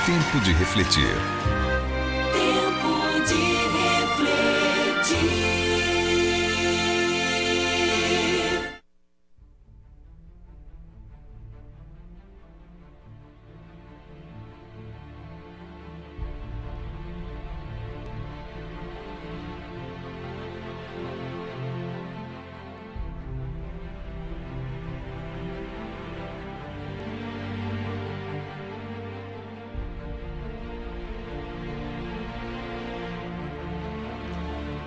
Tempo de refletir. Tempo de refletir.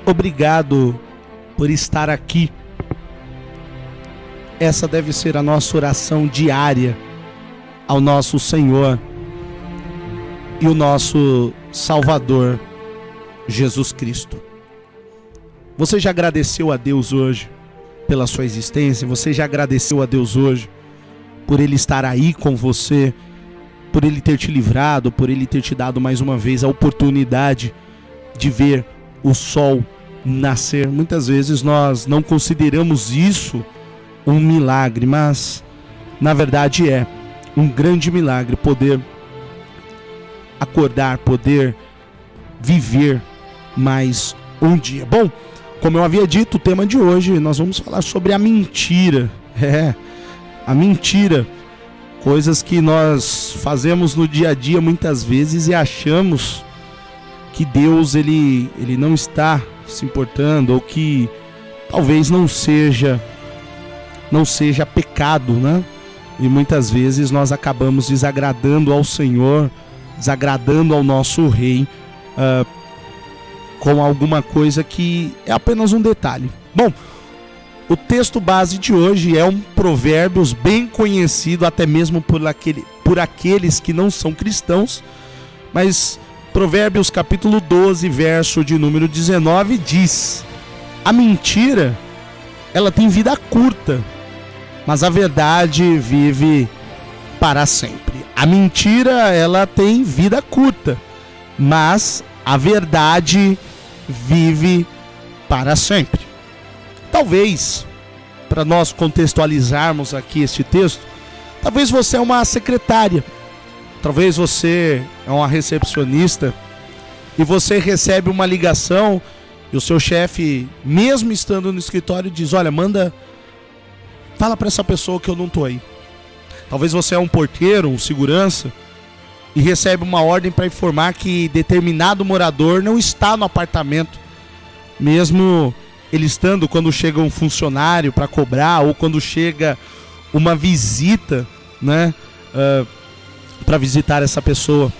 Obrigado por estar aqui. Essa deve ser a nossa oração diária ao nosso Senhor e o nosso Salvador, Jesus Cristo. Você já agradeceu a Deus hoje pela sua existência? Você já agradeceu a Deus hoje por Ele estar aí com você, por Ele ter te livrado, por Ele ter te dado mais uma vez a oportunidade de ver o sol nascer? Muitas vezes nós não consideramos isso um milagre, mas na verdade é um grande milagre poder acordar, poder viver mais um dia. Bom, como eu havia dito, o tema de hoje nós vamos falar sobre a mentira. A mentira, coisas que nós fazemos no dia a dia muitas vezes e achamos que Deus ele não está se importando, ou que talvez não seja pecado, né? E muitas vezes nós acabamos desagradando ao Senhor, desagradando ao nosso Rei, com alguma coisa que é apenas um detalhe. Bom, o texto base de hoje é um Provérbios bem conhecido até mesmo por aqueles que não são cristãos, mas Provérbios capítulo 12, verso de número 19 diz: a mentira, ela tem vida curta, mas a verdade vive para sempre. A mentira, ela tem vida curta, mas a verdade vive para sempre. Talvez, para nós contextualizarmos aqui este texto, talvez você é uma secretária, talvez você é uma recepcionista e você recebe uma ligação e o seu chefe, mesmo estando no escritório, diz: olha, fala para essa pessoa que eu não tô aí. Talvez você é um porteiro, um segurança, e recebe uma ordem para informar que determinado morador não está no apartamento, mesmo ele estando, quando chega um funcionário para cobrar, ou quando chega uma visita, né, para visitar essa pessoa.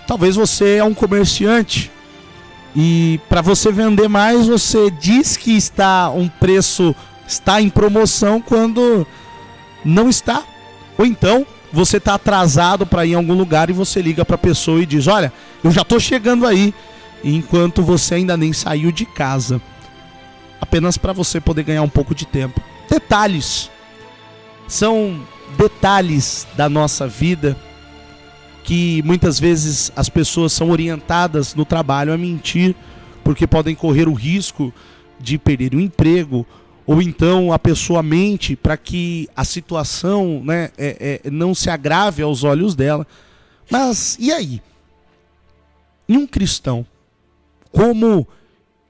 Talvez você é um comerciante e para você vender mais, você diz que um preço está em promoção quando não está. Ou então você está atrasado para ir em algum lugar e você liga para a pessoa e diz: olha, eu já estou chegando aí, enquanto você ainda nem saiu de casa, apenas para você poder ganhar um pouco de tempo. Detalhes, são detalhes da nossa vida que muitas vezes as pessoas são orientadas no trabalho a mentir, porque podem correr o risco de perder o emprego, ou então a pessoa mente para que a situação, né, não se agrave aos olhos dela. Mas e aí? E um cristão, como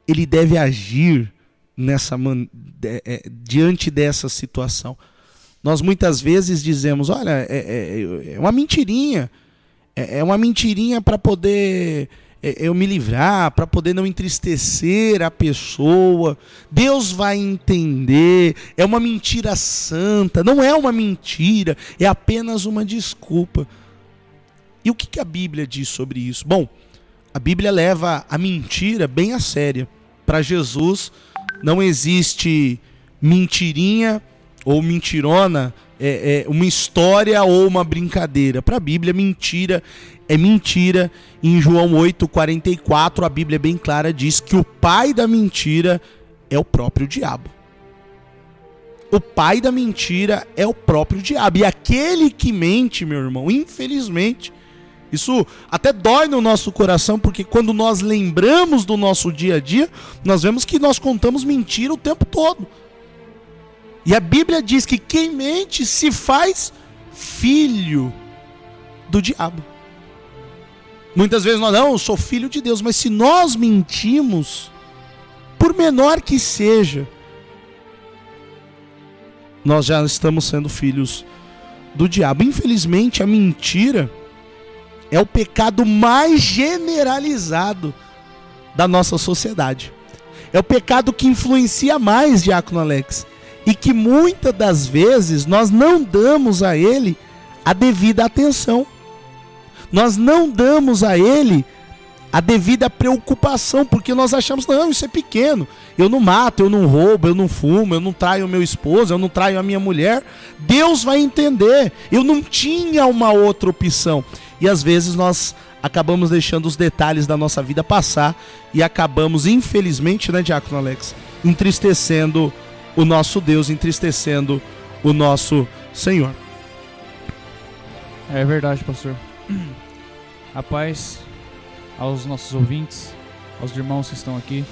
ele deve agir diante dessa situação? Nós muitas vezes dizemos: olha, é uma mentirinha. É uma mentirinha para poder eu me livrar, para poder não entristecer a pessoa. Deus vai entender. É uma mentira santa. Não é uma mentira, é apenas uma desculpa. E o que a Bíblia diz sobre isso? Bom, a Bíblia leva a mentira bem a sério. Para Jesus não existe mentirinha ou mentirona, uma história ou uma brincadeira. Para a Bíblia, mentira é mentira. Em João 8,44, a Bíblia bem clara diz que o pai da mentira é o próprio diabo. O pai da mentira é o próprio diabo. E aquele que mente, meu irmão, infelizmente, isso até dói no nosso coração, porque quando nós lembramos do nosso dia a dia, nós vemos que nós contamos mentira o tempo todo. E a Bíblia diz que quem mente se faz filho do diabo. Muitas vezes nós, não, eu sou filho de Deus, mas se nós mentimos, por menor que seja, nós já estamos sendo filhos do diabo. Infelizmente, a mentira é o pecado mais generalizado da nossa sociedade. É o pecado que influencia mais, Diácono Alex, e que muitas das vezes nós não damos a ele a devida atenção. Nós não damos a ele a devida preocupação, porque nós achamos, não, isso é pequeno. Eu não mato, eu não roubo, eu não fumo, eu não traio o meu esposo, eu não traio a minha mulher. Deus vai entender. Eu não tinha uma outra opção. E às vezes nós acabamos deixando os detalhes da nossa vida passar e acabamos, infelizmente, né, Diácono Alex, entristecendo o nosso Deus, entristecendo o nosso Senhor. É verdade, pastor. Rapaz, aos nossos ouvintes, aos irmãos que estão aqui,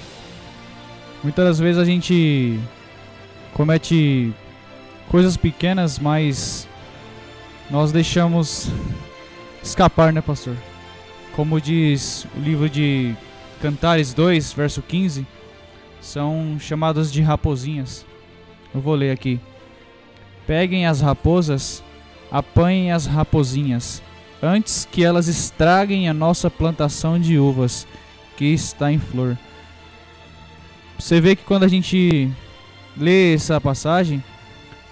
muitas das vezes a gente comete coisas pequenas, mas nós deixamos escapar, né, pastor? Como diz o livro de Cantares 2, verso 15, são chamados de raposinhas. Eu vou ler aqui. Peguem as raposas, apanhem as raposinhas, antes que elas estraguem a nossa plantação de uvas, que está em flor. Você vê que quando a gente lê essa passagem,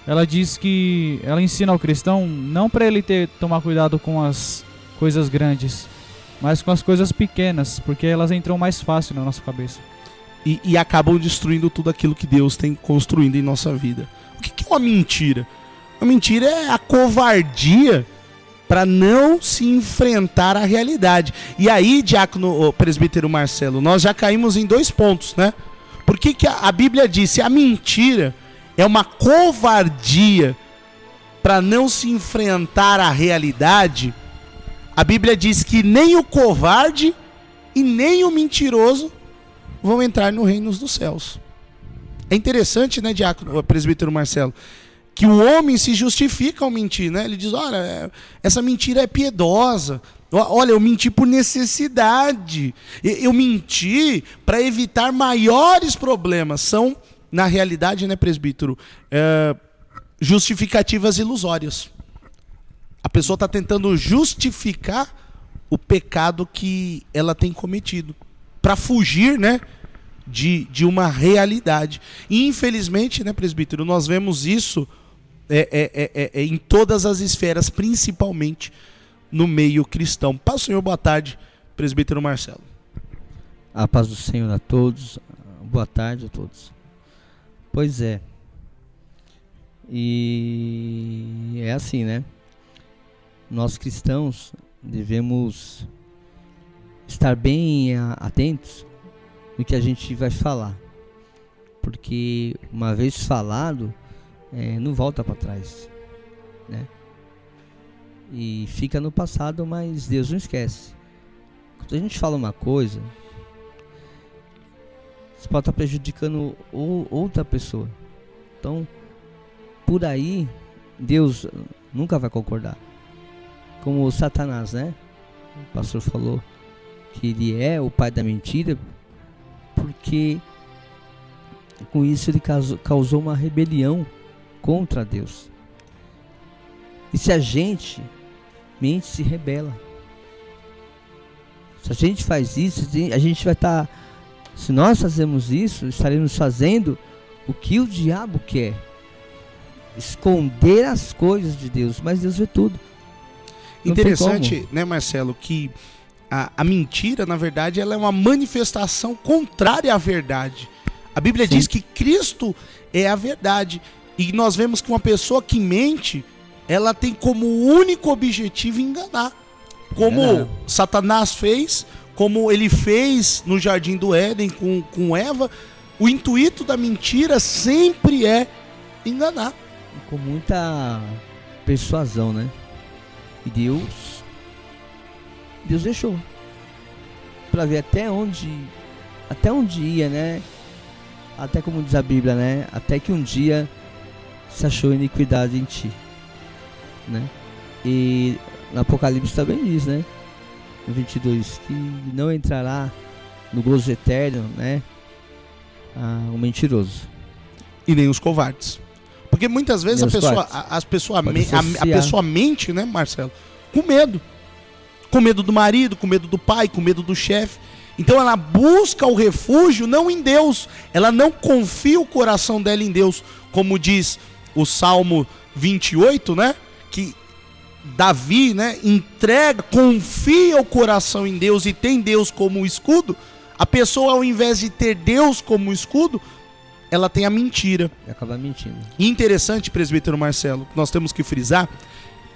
ela diz que ela ensina ao cristão não para ele tomar cuidado com as coisas grandes, mas com as coisas pequenas, porque elas entram mais fácil na nossa cabeça. E acabam destruindo tudo aquilo que Deus tem construindo em nossa vida. O que é uma mentira? A mentira é a covardia para não se enfrentar à realidade. E aí, diácono presbítero Marcelo, nós já caímos em 2 pontos, né? Por que a Bíblia diz que a mentira é uma covardia para não se enfrentar à realidade? A Bíblia diz que nem o covarde e nem o mentiroso vão entrar no reino dos céus. É interessante, né, diácono presbítero Marcelo, que o homem se justifica ao mentir, né? Ele diz, olha, essa mentira é piedosa. Olha, eu menti por necessidade. Eu menti para evitar maiores problemas. São, na realidade, né, presbítero, justificativas ilusórias. A pessoa está tentando justificar o pecado que ela tem cometido para fugir, né, de uma realidade. E, infelizmente, né, presbítero, nós vemos isso em todas as esferas, principalmente no meio cristão. Paz do Senhor, boa tarde, presbítero Marcelo. A paz do Senhor a todos, boa tarde a todos. Pois é, e é assim, né? Nós cristãos devemos estar bem atentos no que a gente vai falar, porque uma vez falado, não volta para trás, né? E fica no passado, mas Deus não esquece. Quando a gente fala uma coisa, você pode estar prejudicando outra pessoa. Então, por aí, Deus nunca vai concordar. Como o Satanás, né? O pastor falou que ele é o pai da mentira, porque com isso ele causou uma rebelião contra Deus. E se a gente mente, se rebela. Se a gente faz isso, a gente vai estar... Se nós fazemos isso, estaremos fazendo o que o diabo quer. Esconder as coisas de Deus, mas Deus vê tudo. Não interessante, né, Marcelo, que a mentira, na verdade, ela é uma manifestação contrária à verdade. A Bíblia diz que Cristo é a verdade. E nós vemos que uma pessoa que mente, ela tem como único objetivo enganar. Como Satanás fez, como ele fez no Jardim do Éden com Eva, o intuito da mentira sempre é enganar. Com muita persuasão, né? E Deus deixou para ver até onde ia, né? Até como diz a Bíblia, né? Até que um dia se achou iniquidade em ti, né? E no Apocalipse também diz, né? no 22, que não entrará no gozo eterno, né? O mentiroso. E nem os covardes. Porque muitas vezes Nem os a pessoa mente, né, Marcelo? Com medo. Com medo do marido, com medo do pai, com medo do chefe. Então ela busca o refúgio não em Deus. Ela não confia o coração dela em Deus. Como diz o Salmo 28, né? Que Davi, né, entrega, confia o coração em Deus e tem Deus como escudo. A pessoa, ao invés de ter Deus como escudo, ela tem a mentira. E acaba mentindo. E interessante, presbítero Marcelo, nós temos que frisar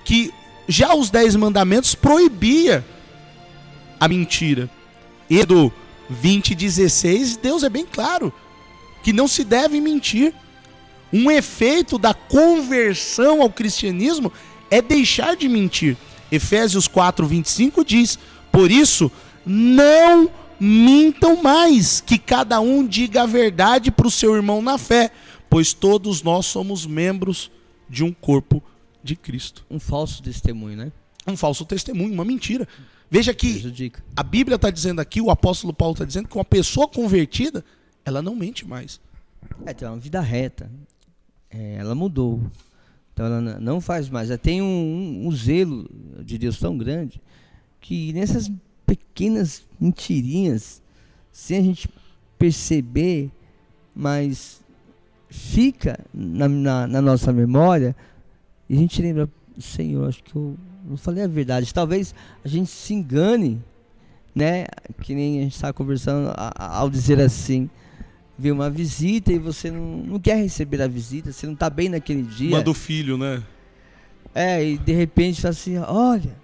que já os 10 mandamentos proibia a mentira. Êxodo 20:16, Deus é bem claro que não se deve mentir. Um efeito da conversão ao cristianismo é deixar de mentir. Efésios 4:25 diz: por isso, não mintam mais, que cada um diga a verdade para o seu irmão na fé, pois todos nós somos membros de um corpo de Cristo. Um falso testemunho, né? Um falso testemunho, uma mentira. Veja que Prejudica. a Bíblia está dizendo aqui, o apóstolo Paulo está dizendo que uma pessoa convertida, ela não mente mais. Tem uma vida reta. Ela mudou. Então ela não faz mais. Ela tem um zelo de Deus tão grande que nessas pequenas mentirinhas, sem a gente perceber, mas fica na nossa memória, e a gente lembra: Senhor, acho que eu não falei a verdade. Talvez a gente se engane, né? Que nem a gente estava conversando ao dizer assim: vê uma visita e você não quer receber a visita, você não está bem naquele dia. Manda o filho, né? E de repente fala assim: olha,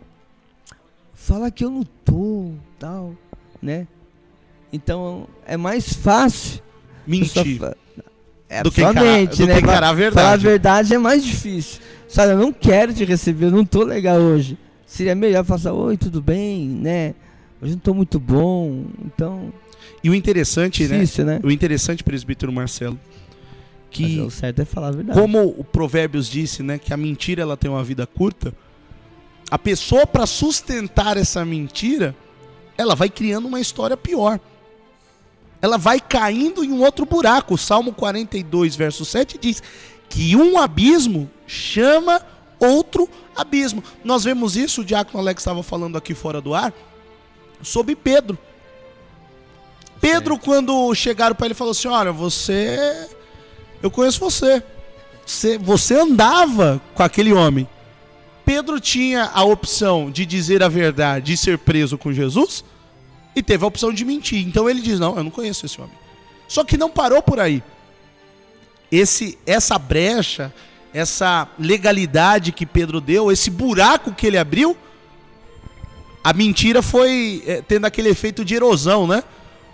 fala que eu não tô, tal, né? Então é mais fácil mentir do que mente, do né? que encarar a verdade. Falar a verdade é mais difícil. Sabe, eu não quero te receber, eu não tô legal hoje. Seria melhor falar: oi, tudo bem, né? Hoje não tô muito bom, então... E o interessante, difícil, né? O interessante, presbítero Marcelo, que mas o certo é falar a verdade. como o Provérbios disse, né, que a mentira ela tem uma vida curta, a pessoa, para sustentar essa mentira, ela vai criando uma história pior. Ela vai caindo em um outro buraco. O Salmo 42, verso 7 diz que um abismo chama outro abismo. Nós vemos isso, o diácono Alex estava falando aqui fora do ar, sobre Pedro. Pedro, quando chegaram para ele, falou assim: olha, eu conheço você. Você andava com aquele homem. Pedro tinha a opção de dizer a verdade e ser preso com Jesus, e teve a opção de mentir. Então ele diz: não, eu não conheço esse homem. Só que não parou por aí. Essa brecha, essa legalidade que Pedro deu, esse buraco que ele abriu, a mentira foi tendo aquele efeito de erosão, né?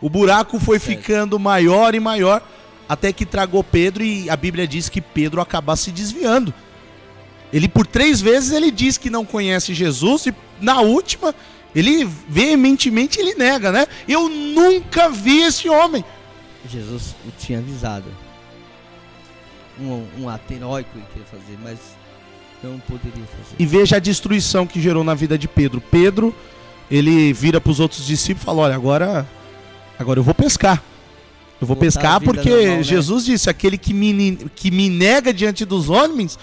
O buraco foi ficando maior e maior, até que tragou Pedro, e a Bíblia diz que Pedro acaba se desviando. Ele, por 3 vezes, ele diz que não conhece Jesus, e na última, ele veementemente ele nega, né? Eu nunca vi esse homem. Jesus o tinha avisado. Um ato heróico ele queria fazer, mas não poderia fazer. E veja a destruição que gerou na vida de Pedro. Pedro, ele vira para os outros discípulos e fala: olha, agora eu vou pescar. Eu vou pescar porque normal, né? Jesus disse: aquele que me nega diante dos homens,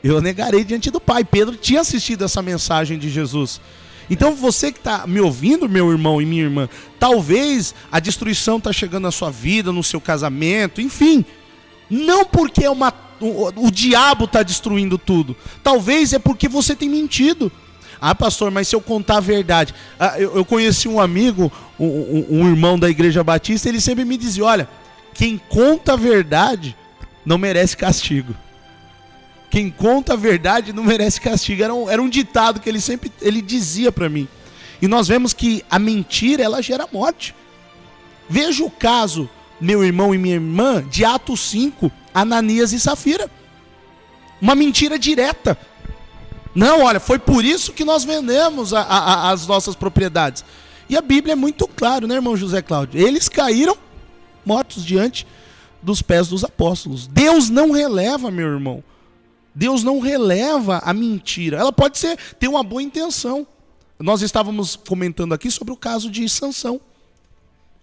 eu negarei diante do Pai. Pedro tinha assistido essa mensagem de Jesus. Então você que está me ouvindo, meu irmão e minha irmã, talvez a destruição está chegando na sua vida, no seu casamento, enfim. Não porque o diabo está destruindo tudo. Talvez é porque você tem mentido. Ah, pastor, mas se eu contar a verdade... eu conheci um amigo, um irmão da Igreja Batista, ele sempre me dizia: olha, quem conta a verdade não merece castigo. Quem conta a verdade não merece castigo. Era um ditado que ele dizia para mim. E nós vemos que a mentira, ela gera morte. Veja o caso, meu irmão e minha irmã, de Atos 5, Ananias e Safira. Uma mentira direta. Não, olha, foi por isso que nós vendemos as nossas propriedades. E a Bíblia é muito clara, né, irmão José Cláudio? Eles caíram mortos diante dos pés dos apóstolos. Deus não releva, meu irmão. Deus não releva a mentira. Ela pode ter uma boa intenção. nós estávamos comentando aqui sobre o caso de Sansão.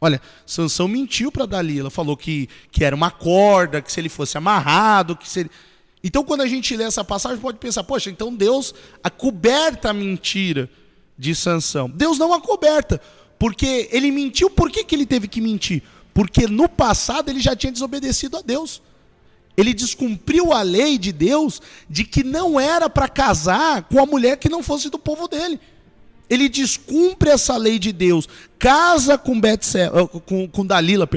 Olha, Sansão mentiu para Dalila, falou que era uma corda, que se ele fosse amarrado, que se ele... Então, quando a gente lê essa passagem, pode pensar, poxa, então Deus acoberta a mentira de Sansão. Deus não acoberta, porque ele mentiu. Por que ele teve que mentir? Porque no passado ele já tinha desobedecido a Deus. Ele descumpriu a lei de Deus de que não era para casar com a mulher que não fosse do povo dele. Ele descumpre essa lei de Deus, casa com Dalila,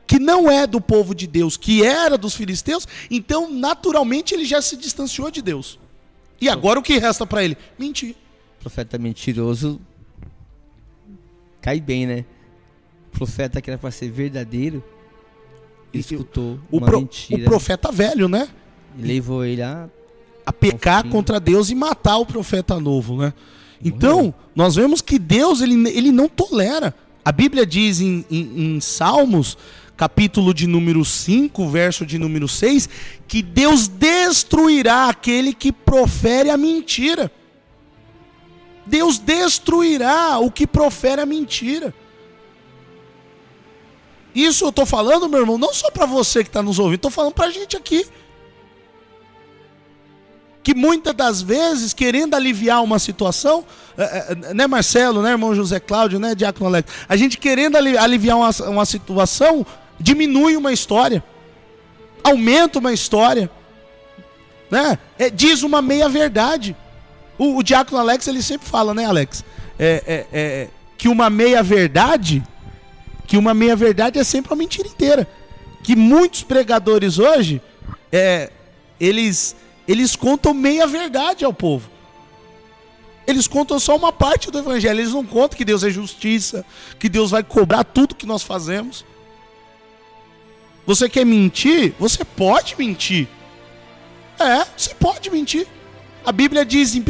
que não é do povo de Deus, que era dos filisteus, então naturalmente ele já se distanciou de Deus. E agora o que resta para ele? Mentir. Profeta mentiroso cai bem, né? Profeta que era para ser verdadeiro, escutou uma mentira. O profeta velho, né? Levou ele a pecar contra Deus e matar o profeta novo, né? Então, nós vemos que Deus, ele não tolera. A Bíblia diz em Salmos, capítulo de número 5, verso de número 6, que Deus destruirá aquele que profere a mentira. Deus destruirá o que profere a mentira. Isso eu estou falando, meu irmão, não só para você que está nos ouvindo, estou falando para a gente aqui. Que muitas das vezes, querendo aliviar uma situação, né, Marcelo, né, irmão José Cláudio, né, Diácono Alex, a gente querendo aliviar uma situação, diminui uma história, aumenta uma história, né, diz uma meia-verdade. O Diácono Alex, ele sempre fala, né, Alex, que uma meia-verdade é sempre uma mentira inteira. Que muitos pregadores hoje, eles contam meia-verdade ao povo. Eles contam só uma parte do evangelho. Eles não contam que Deus é justiça, que Deus vai cobrar tudo que nós fazemos. Você quer mentir? Você pode mentir. Você pode mentir. A Bíblia diz em 1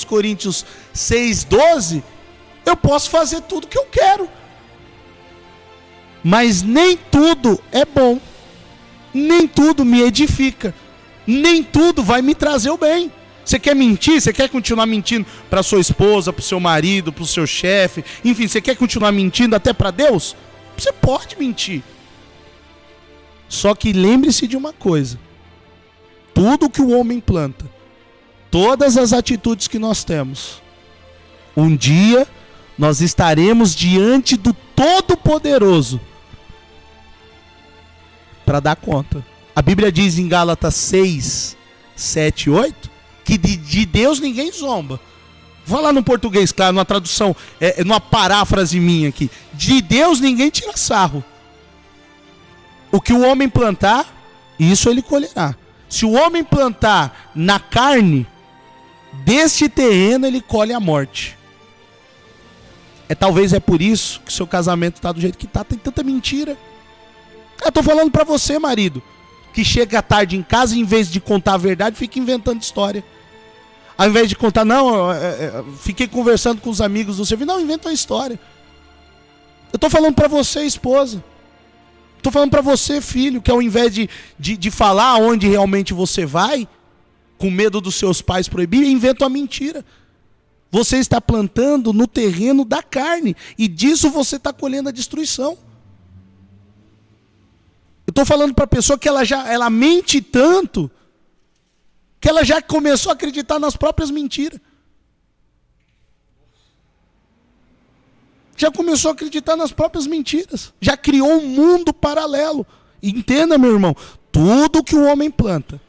Coríntios 6,12, eu posso fazer tudo que eu quero. Mas nem tudo é bom. Nem tudo me edifica. Nem tudo vai me trazer o bem. Você quer mentir? Você quer continuar mentindo para sua esposa, para o seu marido, para o seu chefe? Enfim, você quer continuar mentindo até para Deus? Você pode mentir. Só que lembre-se de uma coisa. Tudo que o homem planta, todas as atitudes que nós temos, um dia nós estaremos diante do Todo-Poderoso para dar conta. A Bíblia diz em Gálatas 6, 7, 8, que de Deus ninguém zomba. Vou lá no português, claro, numa tradução, numa paráfrase minha aqui. De Deus ninguém tira sarro. O que o homem plantar, isso ele colherá. Se o homem plantar na carne, deste terreno ele colhe a morte. Talvez é por isso que seu casamento está do jeito que está, tem tanta mentira. Eu estou falando para você, marido, que chega tarde em casa e em vez de contar a verdade, fica inventando história. Ao invés de contar, fiquei conversando com os amigos do serviço, não, inventa uma história. Eu estou falando para você, esposa. Estou falando para você, filho, que ao invés de falar onde realmente você vai, com medo dos seus pais proibir, inventa uma mentira. Você está plantando no terreno da carne, e disso você está colhendo a destruição. Eu estou falando para a pessoa que ela mente tanto, que ela já começou a acreditar nas próprias mentiras. Já começou a acreditar nas próprias mentiras. Já criou um mundo paralelo. Entenda, meu irmão, tudo que o homem planta,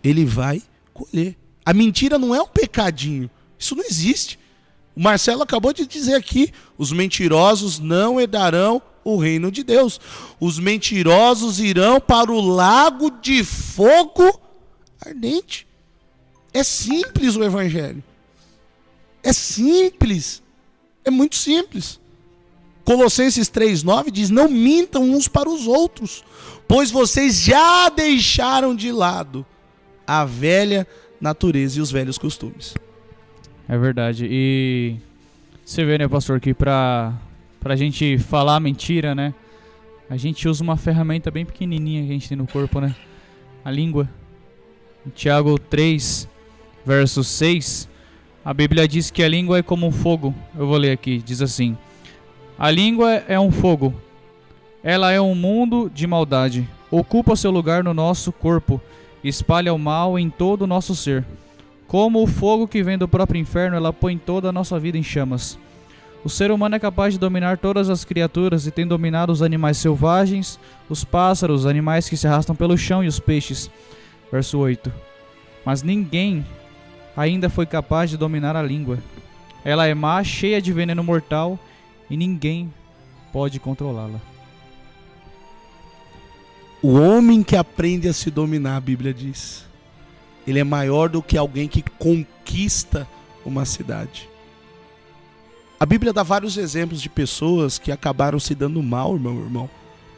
ele vai colher. A mentira não é um pecadinho. Isso não existe. O Marcelo acabou de dizer aqui, os mentirosos não herdarão o reino de Deus. Os mentirosos irão para o lago de fogo ardente. É simples o evangelho. É simples. É muito simples. Colossenses 3,9 diz, não mintam uns para os outros, pois vocês já deixaram de lado a velha natureza e os velhos costumes. É verdade. E você vê, né, pastor, que pra gente falar mentira, né, a gente usa uma ferramenta bem pequenininha que a gente tem no corpo, né, a língua. Em Tiago 3, verso 6, A Bíblia diz que a língua é como um fogo. Eu vou ler aqui, diz assim: a língua é um fogo. Ela é um mundo de maldade. Ocupa seu lugar no nosso corpo. Espalha o mal em todo o nosso ser. Como o fogo que vem do próprio inferno, ela põe toda a nossa vida em chamas. O ser humano é capaz de dominar todas as criaturas e tem dominado os animais selvagens, os pássaros, os animais que se arrastam pelo chão e os peixes. Verso 8. Mas ninguém ainda foi capaz de dominar a língua. Ela é má, cheia de veneno mortal e ninguém pode controlá-la. O homem que aprende a se dominar, a Bíblia diz, ele é maior do que alguém que conquista uma cidade. A Bíblia dá vários exemplos de pessoas que acabaram se dando mal, meu irmão,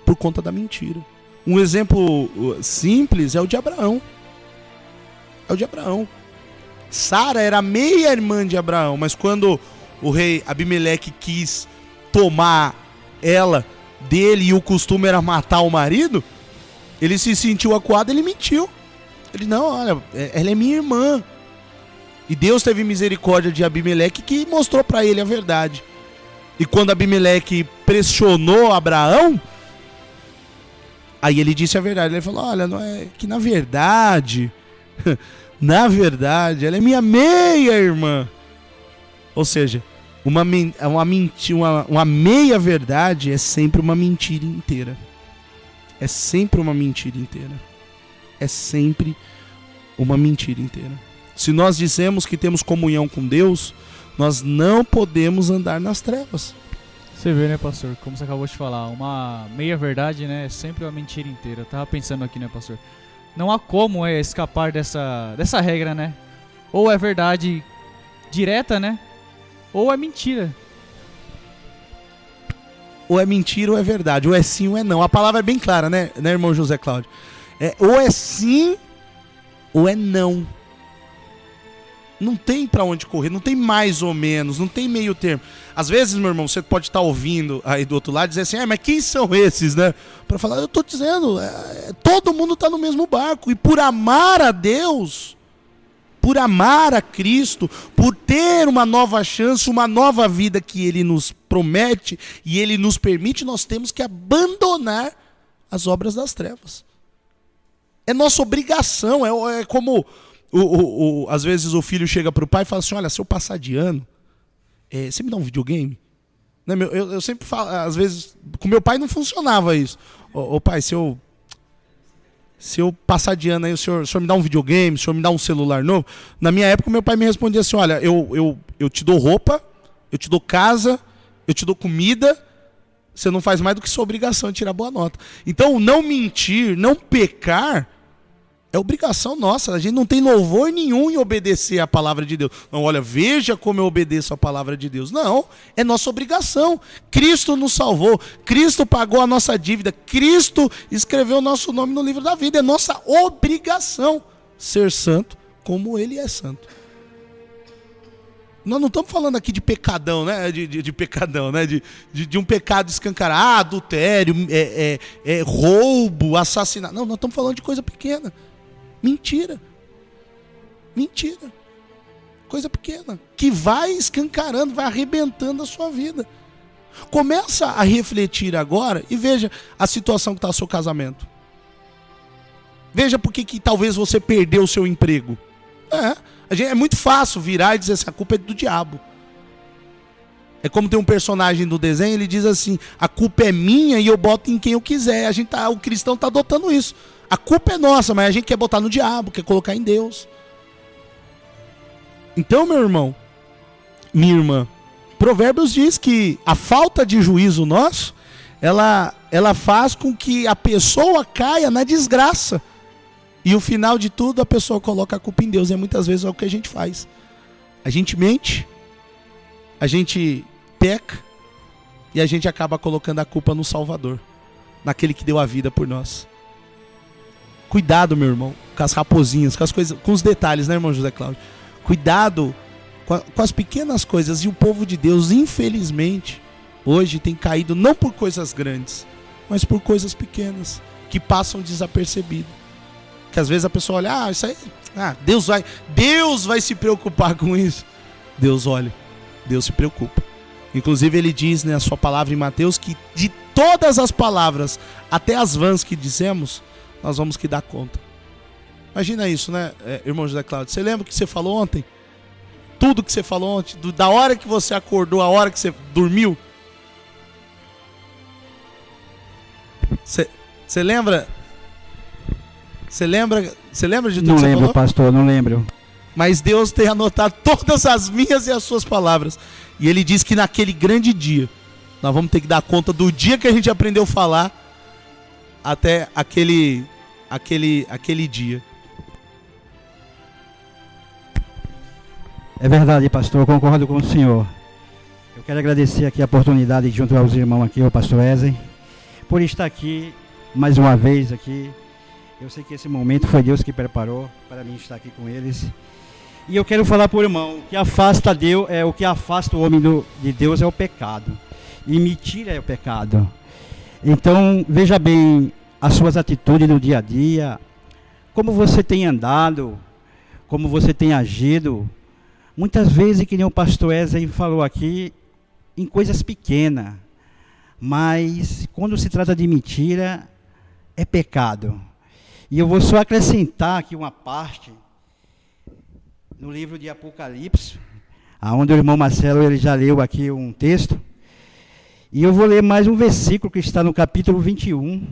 por conta da mentira. Um exemplo simples é o de Abraão. É o de Abraão. Sara era meia-irmã de Abraão, mas quando o rei Abimeleque quis tomar ela dele e o costume era matar o marido, ele se sentiu acuado, ele mentiu. Ele, não, olha, ela é minha irmã. E Deus teve misericórdia de Abimeleque que mostrou para ele a verdade. E quando Abimeleque pressionou Abraão, aí ele disse a verdade. Ele falou, olha, não é que na verdade, ela é minha meia-irmã. Ou seja, uma meia-verdade é sempre uma mentira inteira. É sempre uma mentira inteira. É sempre uma mentira inteira. Se nós dizemos que temos comunhão com Deus, nós não podemos andar nas trevas. Você vê, né, pastor? Como você acabou de falar, uma meia-verdade, né, é sempre uma mentira inteira. Eu tava pensando aqui, né, pastor? Não há como escapar dessa regra, né? Ou é verdade direta, né? Ou é mentira. Ou é mentira ou é verdade, ou é sim ou é não. A palavra é bem clara, né irmão José Cláudio? Ou é sim ou é não. Não tem pra onde correr, não tem mais ou menos, não tem meio termo. Às vezes, meu irmão, você pode estar ouvindo aí do outro lado e dizer assim, mas quem são esses, né? Pra falar, eu tô dizendo, todo mundo tá no mesmo barco. E por amar a Deus, por amar a Cristo, por ter uma nova chance, uma nova vida que Ele nos promete e Ele nos permite, nós temos que abandonar as obras das trevas. É nossa obrigação, é como às vezes o filho chega para o pai e fala assim, olha, se eu passar de ano, você me dá um videogame? Né, eu sempre falo, às vezes, com meu pai não funcionava isso. Ô pai, se eu passar de ano aí, o senhor me dá um videogame, o senhor me dá um celular novo? Na minha época, meu pai me respondia assim, olha, eu te dou roupa, eu te dou casa, eu te dou comida, você não faz mais do que sua obrigação de tirar boa nota. Então, não mentir, não pecar, é obrigação nossa. A gente não tem louvor nenhum em obedecer a palavra de Deus. Não, olha, veja como eu obedeço a palavra de Deus. Não, é nossa obrigação. Cristo nos salvou. Cristo pagou a nossa dívida. Cristo escreveu o nosso nome no livro da vida. É nossa obrigação ser santo como Ele é santo. Nós não estamos falando aqui de pecadão, né? De pecadão, né? De um pecado escancarado, adultério, roubo, assassinato. Não, nós estamos falando de coisa pequena. Mentira. Coisa pequena. Que vai escancarando, vai arrebentando a sua vida. Começa a refletir agora e veja a situação que está o seu casamento. Veja por que talvez você perdeu o seu emprego. É muito fácil virar e dizer assim, a culpa é do diabo. É como tem um personagem do desenho, ele diz assim, a culpa é minha e eu boto em quem eu quiser. O cristão está adotando isso. A culpa é nossa, mas a gente quer botar no diabo, quer colocar em Deus. Então, meu irmão, minha irmã, Provérbios diz que a falta de juízo nosso, ela faz com que a pessoa caia na desgraça. E o final de tudo, a pessoa coloca a culpa em Deus. E muitas vezes é o que a gente faz. A gente mente, a gente peca e a gente acaba colocando a culpa no Salvador, naquele que deu a vida por nós. Cuidado, meu irmão, com as raposinhas, com as coisas, com os detalhes, né, irmão José Cláudio? Cuidado com as pequenas coisas. E o povo de Deus, infelizmente, hoje tem caído não por coisas grandes, mas por coisas pequenas, que passam desapercebido. Que às vezes a pessoa olha, isso aí, Deus vai se preocupar com isso. Deus olha, Deus se preocupa. Inclusive ele diz na sua palavra em Mateus que de todas as palavras, até as vãs que dizemos, nós vamos que dar conta. Imagina isso, né, irmão José Cláudio? Você lembra o que você falou ontem? Tudo que você falou ontem, da hora que você acordou, a hora que você dormiu? Você lembra? Você lembra de tudo Não que você lembro, falou? pastor, não lembro. Mas Deus tem anotado todas as minhas e as suas palavras. E ele diz que naquele grande dia, nós vamos ter que dar conta do dia que a gente aprendeu a falar até aquele dia. É verdade, pastor, eu concordo com o senhor. Eu quero agradecer aqui a oportunidade junto aos irmãos aqui, o pastor Wesley, por estar aqui mais uma vez aqui. Eu sei que esse momento foi Deus que preparou para mim estar aqui com eles. E eu quero falar para o irmão, o que afasta Deus, o que afasta o homem de Deus é o pecado. E mentira é o pecado. Então, veja bem as suas atitudes no dia a dia, como você tem andado, como você tem agido. Muitas vezes, que nem o pastor Wesley falou aqui, em coisas pequenas. Mas, quando se trata de mentira, é pecado. E eu vou só acrescentar aqui uma parte no livro de Apocalipse, onde o irmão Marcelo ele já leu aqui um texto. E eu vou ler mais um versículo que está no capítulo 21.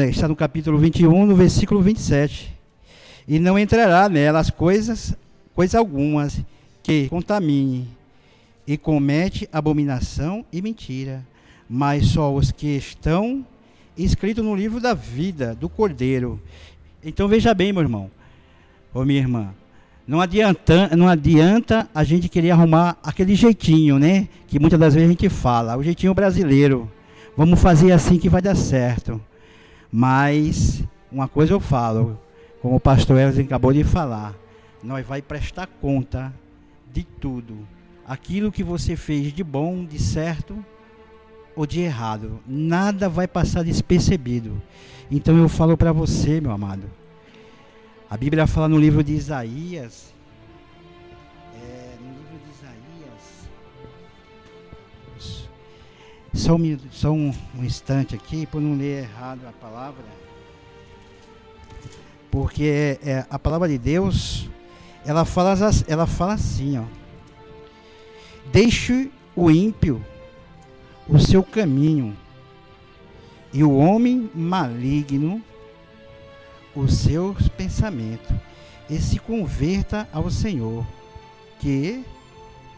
Está no capítulo 21, no versículo 27. E não entrará nelas coisa algumas que contamine e comete abominação e mentira, mas só os que estão escritos no livro da vida do Cordeiro. Então veja bem, meu irmão, ou minha irmã, não adianta a gente querer arrumar aquele jeitinho, né? Que muitas das vezes a gente fala, o jeitinho brasileiro. Vamos fazer assim que vai dar certo. Mas uma coisa eu falo, como o pastor Elvis acabou de falar, nós vai prestar conta de tudo. Aquilo que você fez de bom, de certo ou de errado, nada vai passar despercebido. Então eu falo para você, meu amado, a Bíblia fala no livro de Isaías, só um instante aqui, para não ler errado a palavra, porque a palavra de Deus, ela fala assim, ó: deixe o ímpio o seu caminho, e o homem maligno os seus pensamentos, e se converta ao Senhor, que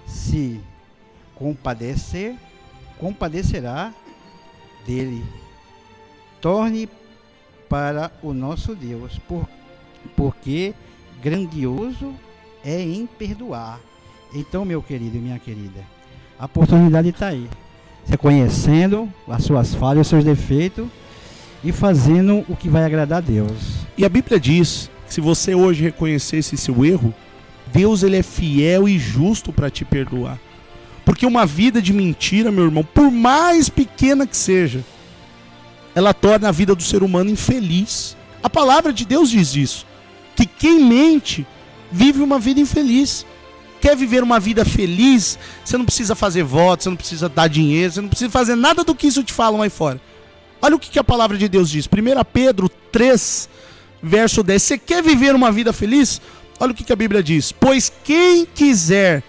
se compadecerá dele. Torne para o nosso Deus, porque grandioso é em perdoar. Então, meu querido e minha querida, a oportunidade está aí. Você conhecendo as suas falhas, os seus defeitos, e fazendo o que vai agradar a Deus. E a Bíblia diz que se você hoje reconhecer esse seu erro, Deus ele é fiel e justo para te perdoar. Porque uma vida de mentira, meu irmão, por mais pequena que seja, ela torna a vida do ser humano infeliz. A palavra de Deus diz isso, que quem mente vive uma vida infeliz. Quer viver uma vida feliz, você não precisa fazer votos, você não precisa dar dinheiro, você não precisa fazer nada do que isso te falam aí fora. Olha o que a palavra de Deus diz. 1 Pedro 3, verso 10. Você quer viver uma vida feliz? Olha o que a Bíblia diz. Pois quem quiser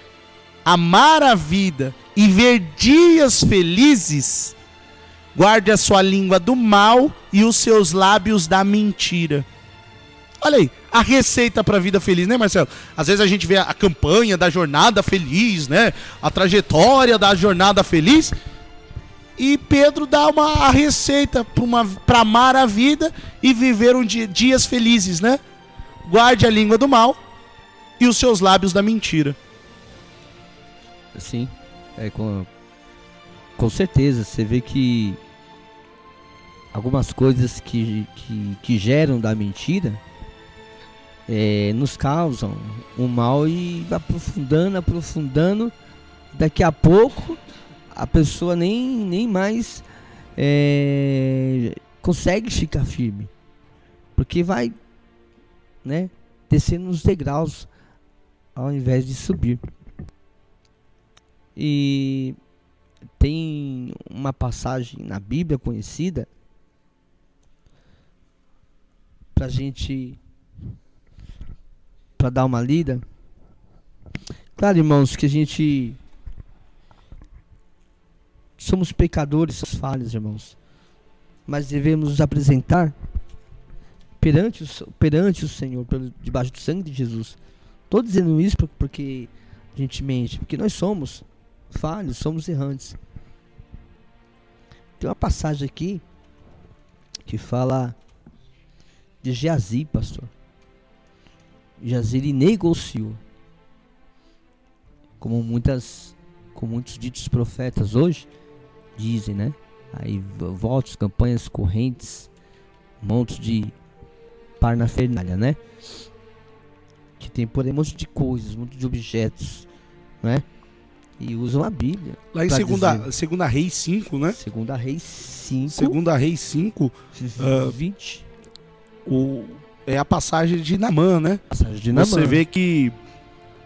amar a vida e ver dias felizes, guarde a sua língua do mal e os seus lábios da mentira. Olha aí, a receita para a vida feliz, né, Marcelo? Às vezes a gente vê a campanha da jornada feliz, né? A trajetória da jornada feliz. E Pedro dá a receita para amar a vida e viver dias felizes, né? Guarde a língua do mal e os seus lábios da mentira. Sim, com certeza. Você vê que algumas coisas que geram da mentira nos causam um mal, e aprofundando. Daqui a pouco a pessoa nem mais consegue ficar firme, porque vai, né, descer nos degraus ao invés de subir. E tem uma passagem na Bíblia conhecida para dar uma lida. Claro, irmãos, que a gente somos pecadores, somos falhos, irmãos, mas devemos nos apresentar perante o Senhor, debaixo do sangue de Jesus. Estou dizendo isso porque a gente mente, porque nós somos falhos, somos errantes. Tem uma passagem aqui que fala de Geazi, pastor. Geazi, ele negociou, como muitos ditos profetas hoje dizem, né? Aí votos, campanhas, correntes, montes de parnafernália, né? Que tem por aí um monte de coisas, um monte de objetos, né? E usam a Bíblia. Lá em segunda Reis 5, né? Segunda Reis 5. Segunda Reis 5, 20. é a passagem de Naamã, né? Passagem de Naamã. Você vê que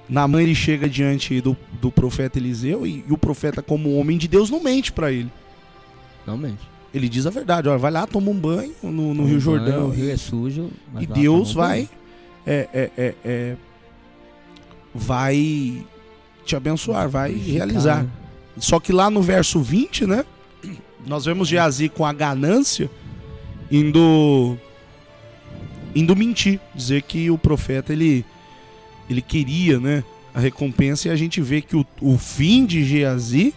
Naamã, ele chega diante do profeta Eliseu e o profeta, como homem de Deus, não mente para ele. Não mente. Ele diz a verdade, ó, vai lá, toma um banho no Rio Jordão. O rio é sujo. E Deus vai vai te abençoar, vai realizar. Só que lá no verso 20, né? Nós vemos Geazi com a ganância indo mentir, dizer que o profeta ele queria, né, a recompensa, e a gente vê que o fim de Geazi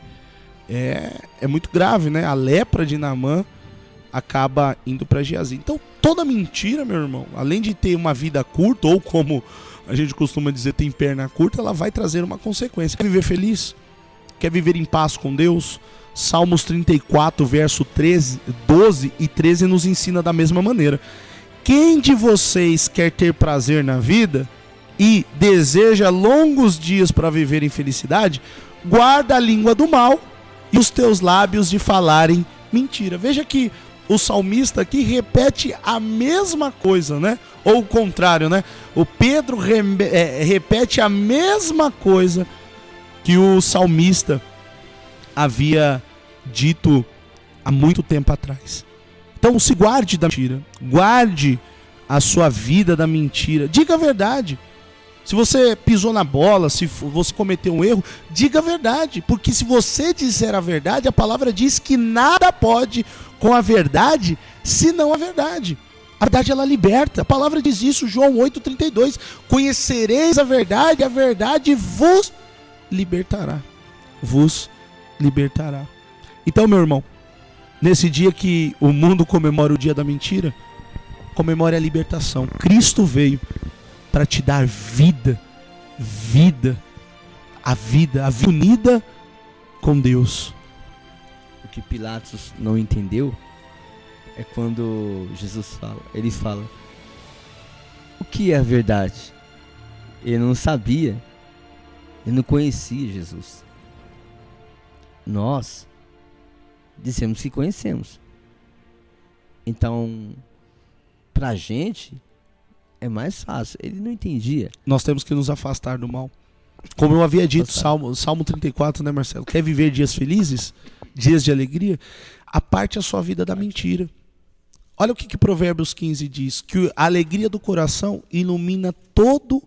é muito grave, né? A lepra de Naamã acaba indo para Geazi. Então, toda mentira, meu irmão, além de ter uma vida curta, ou como a gente costuma dizer, tem perna curta, ela vai trazer uma consequência. Quer viver feliz? Quer viver em paz com Deus? Salmos 34, verso 12 e 13 nos ensina da mesma maneira. Quem de vocês quer ter prazer na vida e deseja longos dias para viver em felicidade, guarda a língua do mal e os teus lábios de falarem mentira. Veja que o salmista aqui repete a mesma coisa, né? Ou o contrário, né? O Pedro repete a mesma coisa que o salmista havia dito há muito tempo atrás. Então se guarde da mentira, guarde a sua vida da mentira, diga a verdade. Se você pisou na bola, se você cometeu um erro, diga a verdade, porque se você disser a verdade, a palavra diz que nada pode com a verdade, senão a verdade. A verdade, ela liberta. A palavra diz isso, João 8,32. Conhecereis a verdade vos libertará. Vos libertará. Então, meu irmão, nesse dia que o mundo comemora o dia da mentira, comemore a libertação. Cristo veio para te dar vida, a vida unida com Deus. O que Pilatos não entendeu é quando Jesus fala, ele fala, o que é a verdade? Ele não sabia, ele não conhecia Jesus. Nós dissemos que conhecemos. Então, pra gente é mais fácil. Ele não entendia. Nós temos que nos afastar do mal. Como eu havia dito, Salmo 34, né, Marcelo? Quer viver dias felizes? Dias de alegria? Aparte a sua vida da mentira. Olha o que Provérbios 15 diz. Que a alegria do coração ilumina todo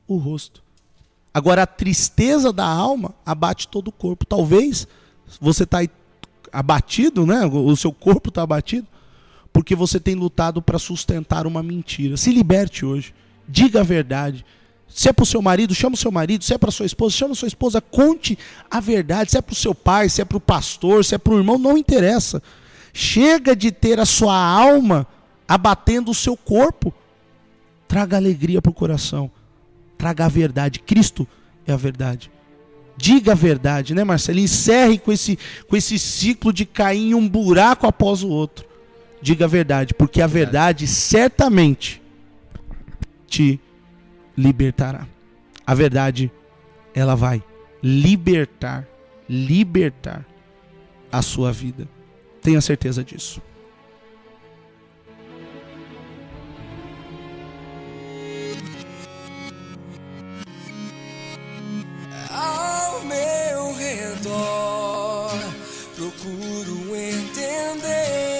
o rosto. Agora, a tristeza da alma abate todo o corpo. Talvez você está abatido, né? O seu corpo está abatido, porque você tem lutado para sustentar uma mentira. Se liberte hoje. Diga a verdade. Se é para o seu marido, chama o seu marido. Se é para sua esposa, chama a sua esposa. Conte a verdade. Se é para o seu pai, se é para o pastor, se é para o irmão, não interessa. Chega de ter a sua alma abatendo o seu corpo. Traga alegria para o coração. Traga a verdade. Cristo é a verdade. Diga a verdade, né, Marcelo? Encerre com esse ciclo de cair em um buraco após o outro. Diga a verdade, porque a verdade certamente te libertará. A verdade, ela vai libertar a sua vida. Tenha certeza disso. procuro entender